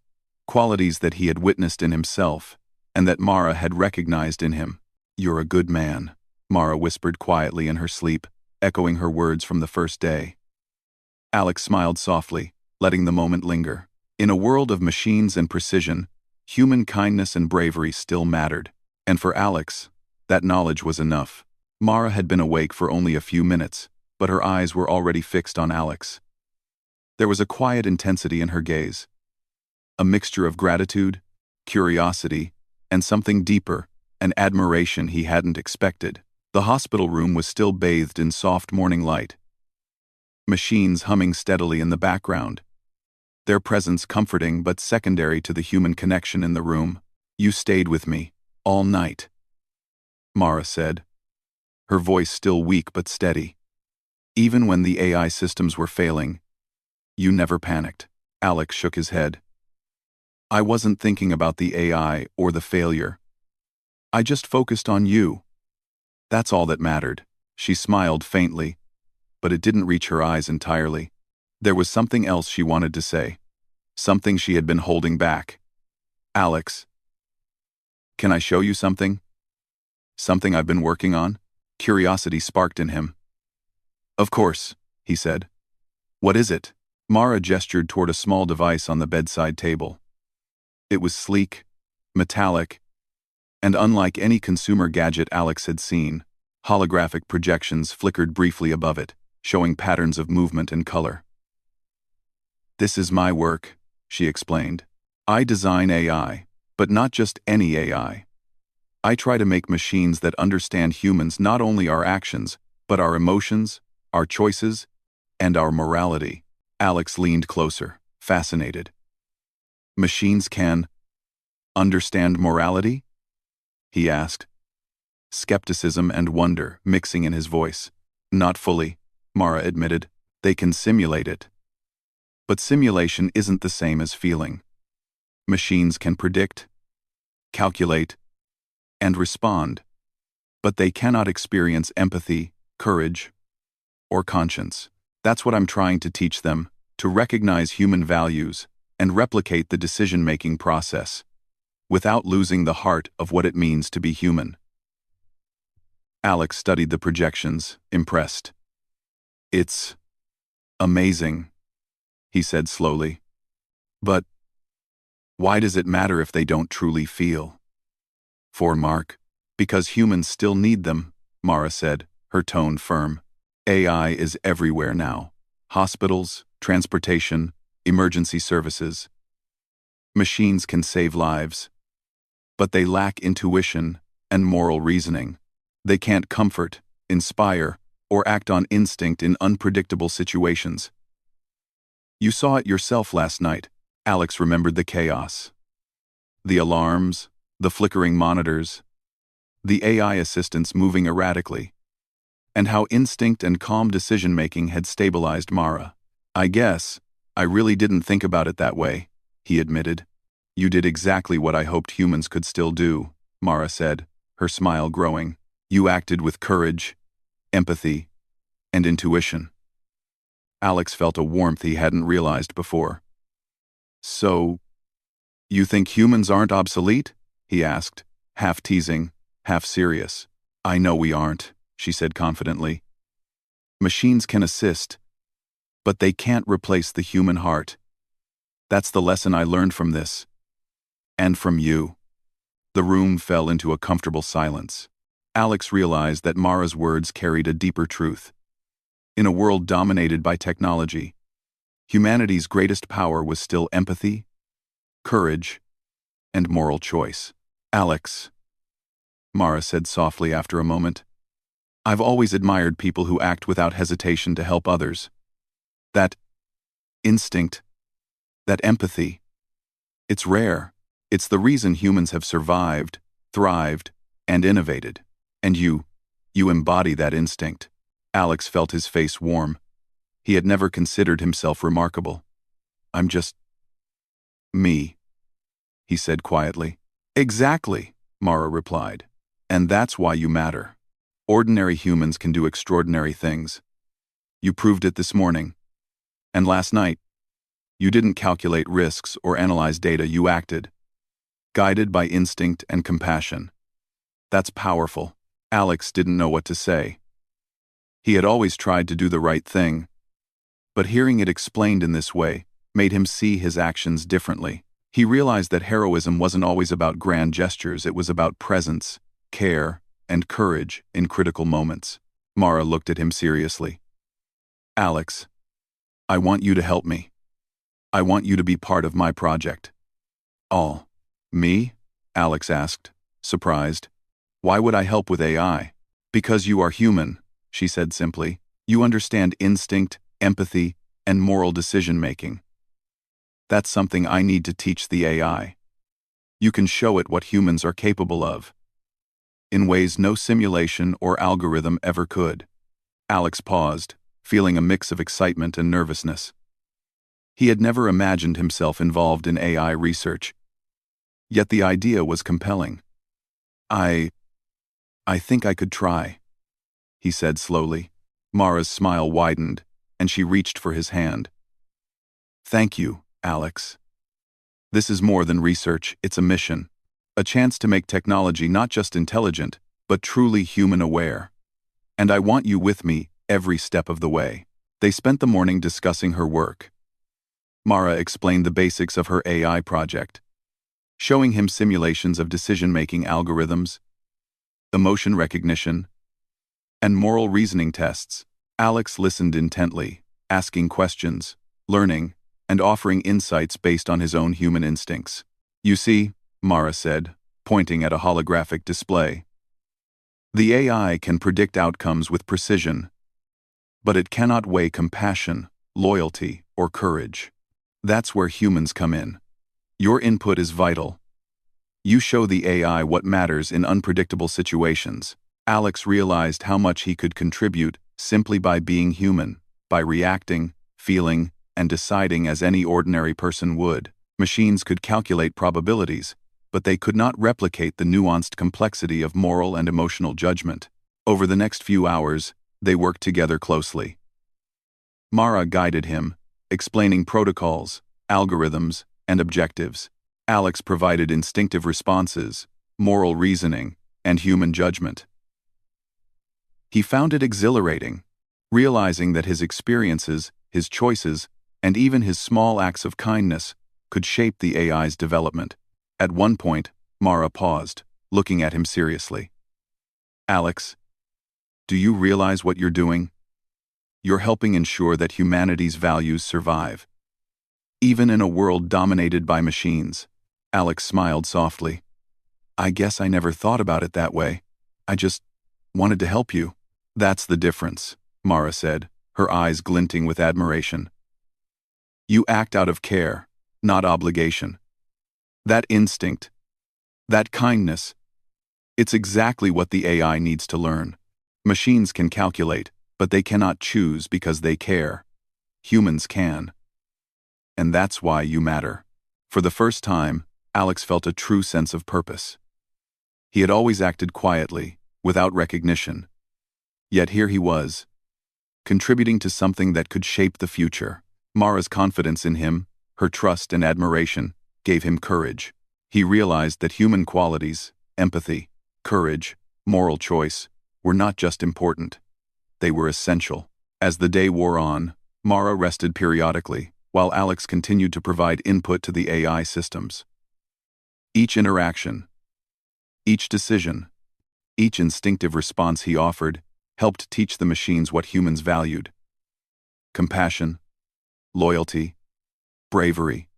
qualities that he had witnessed in himself, and that Mara had recognized in him. You're a good man, Mara whispered quietly in her sleep, echoing her words from the first day. Alex smiled softly, letting the moment linger. In a world of machines and precision, human kindness and bravery still mattered, and for Alex, that knowledge was enough. Mara had been awake for only a few minutes, but her eyes were already fixed on Alex. There was a quiet intensity in her gaze, a mixture of gratitude, curiosity, and something deeper, an admiration he hadn't expected. The hospital room was still bathed in soft morning light, machines humming steadily in the background, their presence comforting but secondary to the human connection in the room. You stayed with me, all night, Mara said, her voice still weak but steady. Even when the AI systems were failing, you never panicked. Alex shook his head. I wasn't thinking about the AI or the failure. I just focused on you. That's all that mattered. She smiled faintly, but it didn't reach her eyes entirely. There was something else she wanted to say, something she had been holding back. Alex, can I show you something? Something I've been working on? Curiosity sparked in him. Of course, he said. What is it? Mara gestured toward a small device on the bedside table. It was sleek, metallic, and unlike any consumer gadget Alex had seen, holographic projections flickered briefly above it, showing patterns of movement and color. This is my work, she explained. I design AI, but not just any AI. I try to make machines that understand humans, not only our actions, but our emotions, our choices, and our morality. Alex leaned closer, fascinated. Machines can understand morality? He asked, skepticism and wonder mixing in his voice. Not fully, Mara admitted. They can simulate it. But simulation isn't the same as feeling. Machines can predict, calculate, and respond, but they cannot experience empathy, courage, or conscience. That's what I'm trying to teach them, to recognize human values and replicate the decision-making process, without losing the heart of what it means to be human. Alex studied the projections, impressed. It's amazing, he said slowly. But why does it matter if they don't truly feel? For Mark, because humans still need them, Mara said, her tone firm. AI is everywhere now. Hospitals, transportation, emergency services. Machines can save lives, but they lack intuition and moral reasoning. They can't comfort, inspire, or act on instinct in unpredictable situations. You saw it yourself last night. Alex remembered the chaos. The alarms, the flickering monitors, the AI assistants moving erratically, and how instinct and calm decision-making had stabilized Mara. I guess I really didn't think about it that way, he admitted. You did exactly what I hoped humans could still do, Mara said, her smile growing. You acted with courage, empathy, and intuition. Alex felt a warmth he hadn't realized before. So, you think humans aren't obsolete? He asked, half teasing, half serious. I know we aren't, she said confidently. Machines can assist, but they can't replace the human heart. That's the lesson I learned from this. And from you. The room fell into a comfortable silence. Alex realized that Mara's words carried a deeper truth. In a world dominated by technology, humanity's greatest power was still empathy, courage, and moral choice. Alex, Mara said softly after a moment, I've always admired people who act without hesitation to help others. That instinct, that empathy, it's rare. It's the reason humans have survived, thrived, and innovated. And you embody that instinct. Alex felt his face warm. He had never considered himself remarkable. I'm just me, he said quietly. Exactly, Mara replied. And that's why you matter. Ordinary humans can do extraordinary things. You proved it this morning. And last night, you didn't calculate risks or analyze data, you acted, guided by instinct and compassion. That's powerful. Alex didn't know what to say. He had always tried to do the right thing, but hearing it explained in this way made him see his actions differently. He realized that heroism wasn't always about grand gestures, it was about presence, care, and courage in critical moments. Mara looked at him seriously. Alex, I want you to help me. I want you to be part of my project. All. Me? Alex asked, surprised. Why would I help with AI? Because you are human, she said simply. You understand instinct, empathy, and moral decision-making. That's something I need to teach the AI. You can show it what humans are capable of, in ways no simulation or algorithm ever could. Alex paused, feeling a mix of excitement and nervousness. He had never imagined himself involved in AI research. Yet the idea was compelling. I think I could try, he said slowly. Mara's smile widened, and she reached for his hand. Thank you, Alex. This is more than research, it's a mission. A chance to make technology not just intelligent, but truly human-aware. And I want you with me every step of the way. They spent the morning discussing her work. Mara explained the basics of her AI project, showing him simulations of decision-making algorithms, emotion recognition, and moral reasoning tests. Alex listened intently, asking questions, learning, and offering insights based on his own human instincts. You see, Mara said, pointing at a holographic display. The AI can predict outcomes with precision, but it cannot weigh compassion, loyalty, or courage. That's where humans come in. Your input is vital. You show the AI what matters in unpredictable situations. Alex realized how much he could contribute simply by being human, by reacting, feeling, and deciding as any ordinary person would. Machines could calculate probabilities, but they could not replicate the nuanced complexity of moral and emotional judgment. Over the next few hours, they worked together closely. Mara guided him, explaining protocols, algorithms, and objectives. Alex provided instinctive responses, moral reasoning, and human judgment. He found it exhilarating, realizing that his experiences, his choices, and even his small acts of kindness could shape the AI's development. At one point, Mara paused, looking at him seriously. Alex, do you realize what you're doing? You're helping ensure that humanity's values survive, even in a world dominated by machines. Alex smiled softly. I guess I never thought about it that way. I just wanted to help you. That's the difference, Mara said, her eyes glinting with admiration. You act out of care, not obligation. That instinct, that kindness, it's exactly what the AI needs to learn. Machines can calculate, but they cannot choose because they care. Humans can. And that's why you matter. For the first time, Alex felt a true sense of purpose. He had always acted quietly, without recognition. Yet here he was, contributing to something that could shape the future. Mara's confidence in him, her trust and admiration, gave him courage. He realized that human qualities, empathy, courage, moral choice, were not just important. They were essential. As the day wore on, Mara rested periodically, while Alex continued to provide input to the AI systems. Each interaction, each decision, each instinctive response he offered helped teach the machines what humans valued: compassion, loyalty, bravery,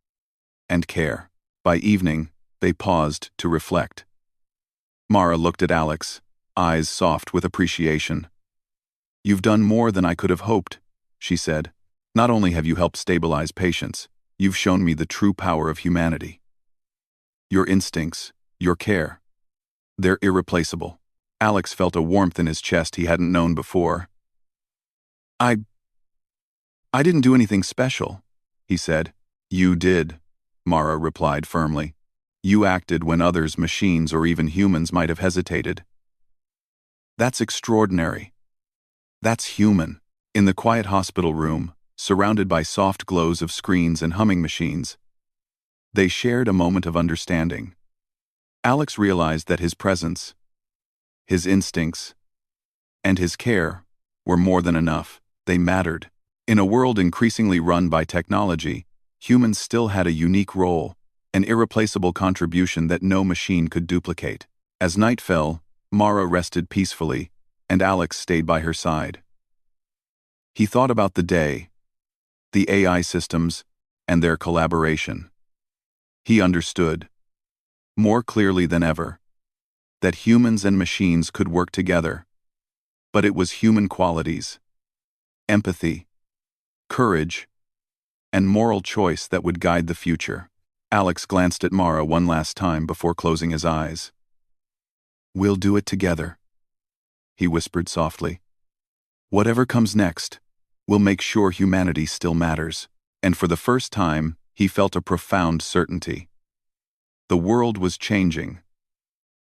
and care. By evening, they paused to reflect. Mara looked at Alex, eyes soft with appreciation. You've done more than I could have hoped, she said. Not only have you helped stabilize patients, you've shown me the true power of humanity. Your instincts, your care, they're irreplaceable. Alex felt a warmth in his chest he hadn't known before. I didn't do anything special, he said. You did, Mara replied firmly. You acted when others, machines or even humans, might have hesitated. That's extraordinary. That's human. In the quiet hospital room, surrounded by soft glows of screens and humming machines, they shared a moment of understanding. Alex realized that his presence, his instincts, and his care were more than enough. They mattered. In a world increasingly run by technology, humans still had a unique role, an irreplaceable contribution that no machine could duplicate. As night fell, Mara rested peacefully, and Alex stayed by her side. He thought about the day, the AI systems, and their collaboration. He understood, more clearly than ever, that humans and machines could work together. But it was human qualities, empathy, courage, and moral choice that would guide the future. Alex glanced at Mara one last time before closing his eyes. We'll do it together, he whispered softly. Whatever comes next, we'll make sure humanity still matters. And for the first time, he felt a profound certainty. The world was changing,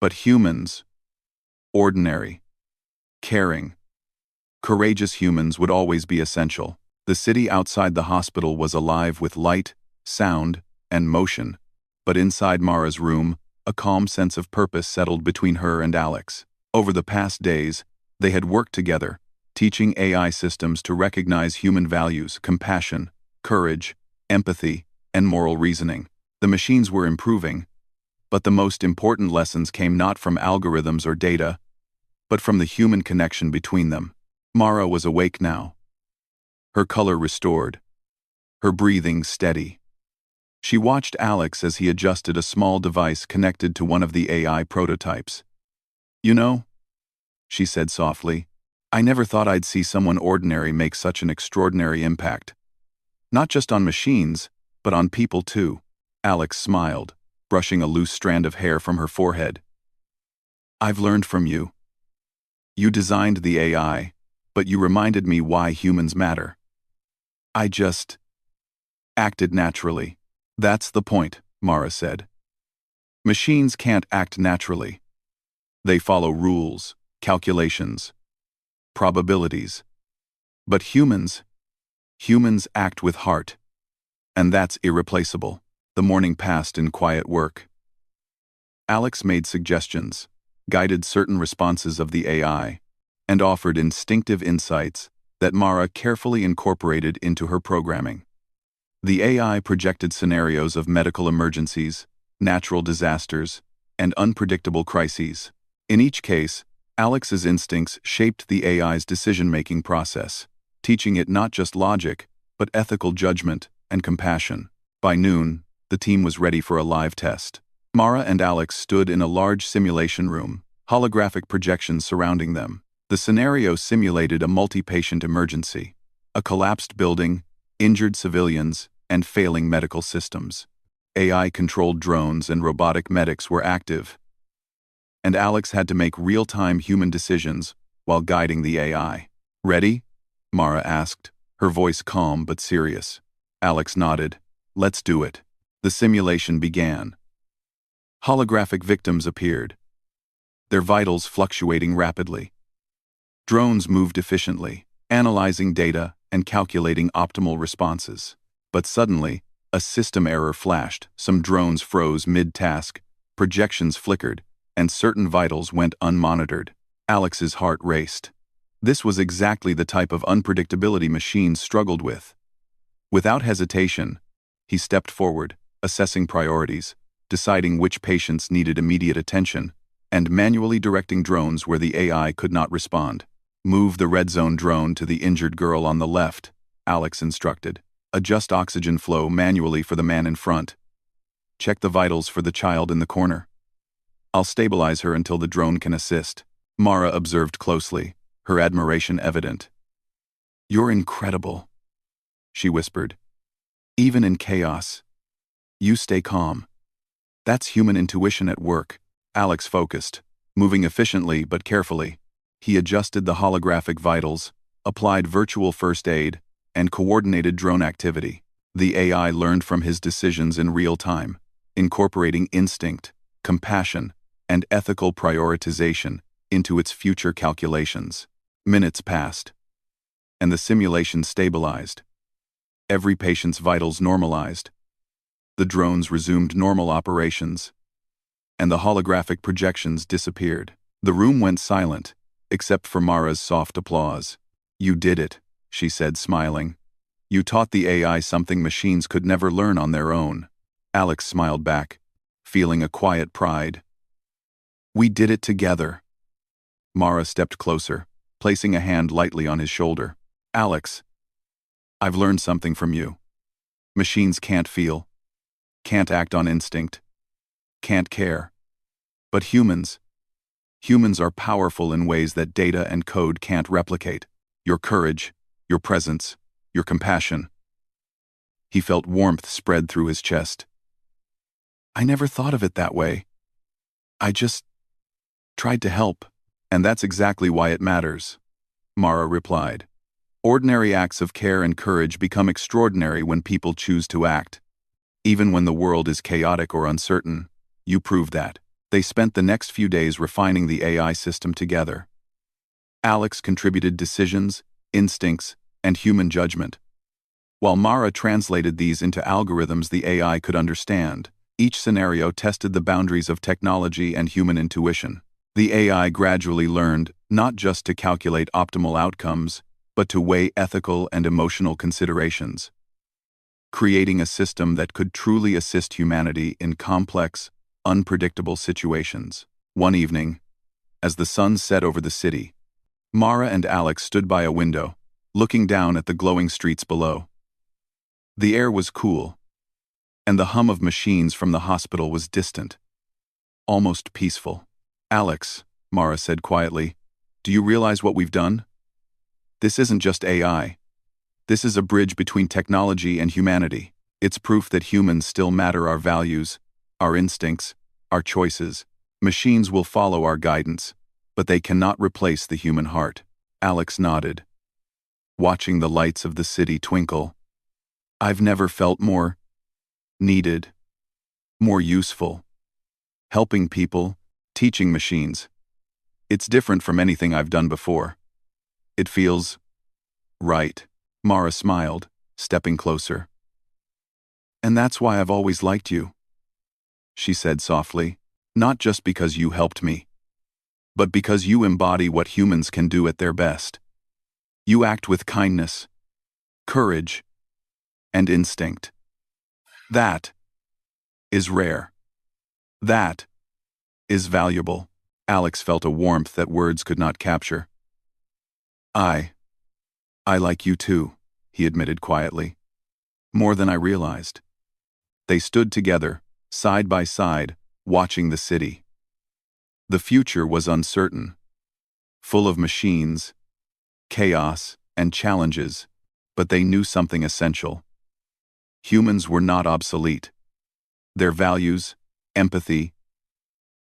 but humans, ordinary, caring, courageous humans would always be essential. The city outside the hospital was alive with light, sound, and motion, but inside Mara's room, a calm sense of purpose settled between her and Alex. Over the past days, they had worked together, teaching AI systems to recognize human values, compassion, courage, empathy, and moral reasoning. The machines were improving, but the most important lessons came not from algorithms or data, but from the human connection between them. Mara was awake now, her color restored, her breathing steady. She watched Alex as he adjusted a small device connected to one of the AI prototypes. You know, she said softly, I never thought I'd see someone ordinary make such an extraordinary impact. Not just on machines, but on people too. Alex smiled, brushing a loose strand of hair from her forehead. I've learned from you. You designed the AI, but you reminded me why humans matter. I just acted naturally. That's the point, Mara said. Machines can't act naturally. They follow rules, calculations, probabilities. But humans act with heart. And that's irreplaceable. The morning passed in quiet work. Alex made suggestions, guided certain responses of the AI, and offered instinctive insights that Mara carefully incorporated into her programming. The AI projected scenarios of medical emergencies, natural disasters, and unpredictable crises. In each case, Alex's instincts shaped the AI's decision-making process, teaching it not just logic, but ethical judgment and compassion. By noon, the team was ready for a live test. Mara and Alex stood in a large simulation room, holographic projections surrounding them. The scenario simulated a multi-patient emergency, a collapsed building, injured civilians, and failing medical systems. AI-controlled drones and robotic medics were active, and Alex had to make real-time human decisions while guiding the AI. Ready? Mara asked, her voice calm but serious. Alex nodded. Let's do it. The simulation began. Holographic victims appeared, their vitals fluctuating rapidly. Drones moved efficiently, analyzing data and calculating optimal responses. But suddenly, a system error flashed, some drones froze mid-task, projections flickered, and certain vitals went unmonitored. Alex's heart raced. This was exactly the type of unpredictability machines struggled with. Without hesitation, he stepped forward, assessing priorities, deciding which patients needed immediate attention, and manually directing drones where the AI could not respond. Move the red zone drone to the injured girl on the left, Alex instructed. Adjust oxygen flow manually for the man in front. Check the vitals for the child in the corner. I'll stabilize her until the drone can assist. Mara observed closely, her admiration evident. You're incredible, she whispered. Even in chaos, you stay calm. That's human intuition at work. Alex focused, moving efficiently but carefully. He adjusted the holographic vitals, applied virtual first aid, and coordinated drone activity. The AI learned from his decisions in real time, incorporating instinct, compassion, and ethical prioritization into its future calculations. Minutes passed, and the simulation stabilized. Every patient's vitals normalized. The drones resumed normal operations, and the holographic projections disappeared. The room went silent, except for Mara's soft applause. You did it, she said, smiling. You taught the AI something machines could never learn on their own. Alex smiled back, feeling a quiet pride. We did it together. Mara stepped closer, placing a hand lightly on his shoulder. Alex, I've learned something from you. Machines can't feel, can't act on instinct, can't care. But humans are powerful in ways that data and code can't replicate. Your courage, your presence, your compassion. He felt warmth spread through his chest. I never thought of it that way. I just tried to help, and that's exactly why it matters, Mara replied. Ordinary acts of care and courage become extraordinary when people choose to act. Even when the world is chaotic or uncertain, you proved that. They spent the next few days refining the AI system together. Alex contributed decisions, instincts, and human judgment. While Mara translated these into algorithms the AI could understand, each scenario tested the boundaries of technology and human intuition. The AI gradually learned not just to calculate optimal outcomes, but to weigh ethical and emotional considerations, creating a system that could truly assist humanity in complex, unpredictable situations. One evening, as the sun set over the city, Mara and Alex stood by a window, looking down at the glowing streets below. The air was cool, and the hum of machines from the hospital was distant, almost peaceful. Alex, Mara said quietly, do you realize what we've done? This isn't just AI. This is a bridge between technology and humanity. It's proof that humans still matter: our values, our instincts, our choices. Machines will follow our guidance, but they cannot replace the human heart. Alex nodded, watching the lights of the city twinkle. I've never felt more needed, more useful. Helping people, teaching machines. It's different from anything I've done before. It feels right. Mara smiled, stepping closer. And that's why I've always liked you, she said softly, not just because you helped me, but because you embody what humans can do at their best. You act with kindness, courage, and instinct. That is rare. That is valuable. Alex felt a warmth that words could not capture. I like you too, he admitted quietly. More than I realized. They stood together, side by side, watching the city. The future was uncertain, full of machines, chaos, and challenges, but they knew something essential. Humans were not obsolete. Their values, empathy,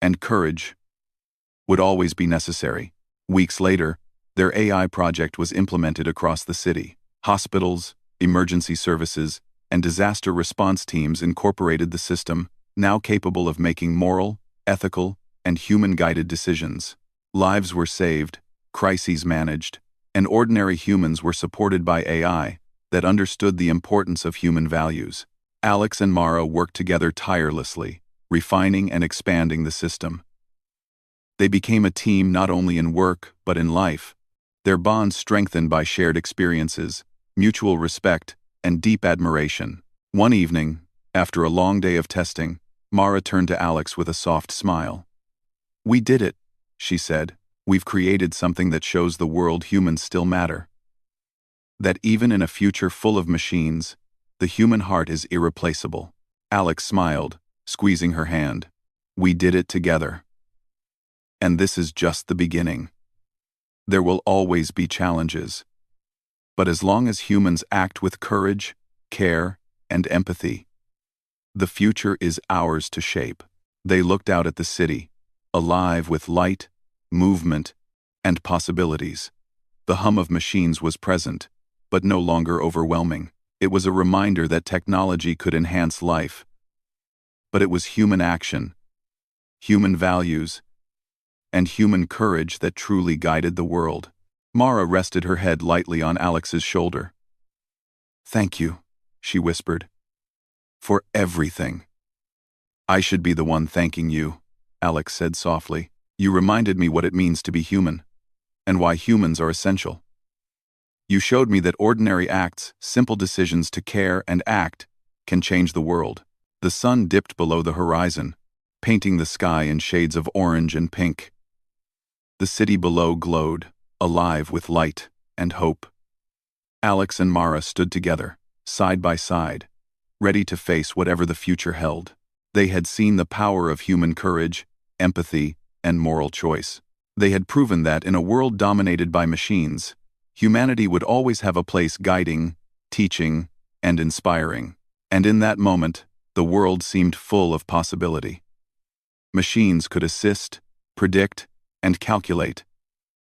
and courage would always be necessary. Weeks later, their AI project was implemented across the city. Hospitals, emergency services, and disaster response teams incorporated the system, now capable of making moral, ethical, and human-guided decisions. Lives were saved, crises managed, and ordinary humans were supported by AI that understood the importance of human values. Alex and Mara worked together tirelessly, refining and expanding the system. They became a team not only in work but in life, their bonds strengthened by shared experiences, mutual respect, and deep admiration. One evening, after a long day of testing, Mara turned to Alex with a soft smile. "We did it," she said. "We've created something that shows the world humans still matter. That even in a future full of machines, the human heart is irreplaceable." Alex smiled, squeezing her hand. "We did it together. And this is just the beginning. There will always be challenges. But as long as humans act with courage, care, and empathy, the future is ours to shape." They looked out at the city, alive with light, movement, and possibilities. The hum of machines was present, but no longer overwhelming. It was a reminder that technology could enhance life. But it was human action, human values, and human courage that truly guided the world. Mara rested her head lightly on Alex's shoulder. "Thank you," she whispered, "for everything." "I should be the one thanking you," Alex said softly. "You reminded me what it means to be human, and why humans are essential. You showed me that ordinary acts, simple decisions to care and act, can change the world." The sun dipped below the horizon, painting the sky in shades of orange and pink. The city below glowed, alive with light and hope. Alex and Mara stood together, side by side, ready to face whatever the future held. They had seen the power of human courage, empathy, and moral choice. They had proven that in a world dominated by machines, humanity would always have a place guiding, teaching, and inspiring. And in that moment, the world seemed full of possibility. Machines could assist, predict, and calculate,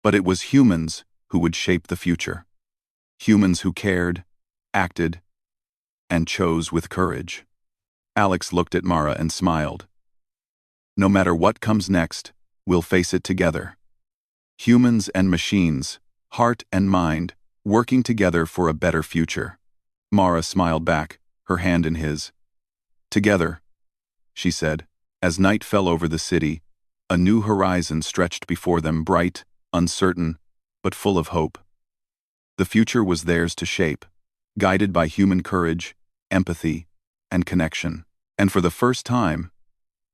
but it was humans who would shape the future. Humans who cared, acted, and chose with courage. Alex looked at Mara and smiled. "No matter what comes next, we'll face it together. Humans and machines, heart and mind, working together for a better future." Mara smiled back, her hand in his. "Together," she said. As night fell over the city, a new horizon stretched before them, bright, uncertain, but full of hope. The future was theirs to shape, guided by human courage, empathy, and connection. And for the first time,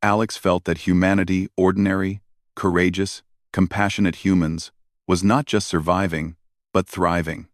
Alex felt that humanity, ordinary, courageous, compassionate humans, was not just surviving, but thriving.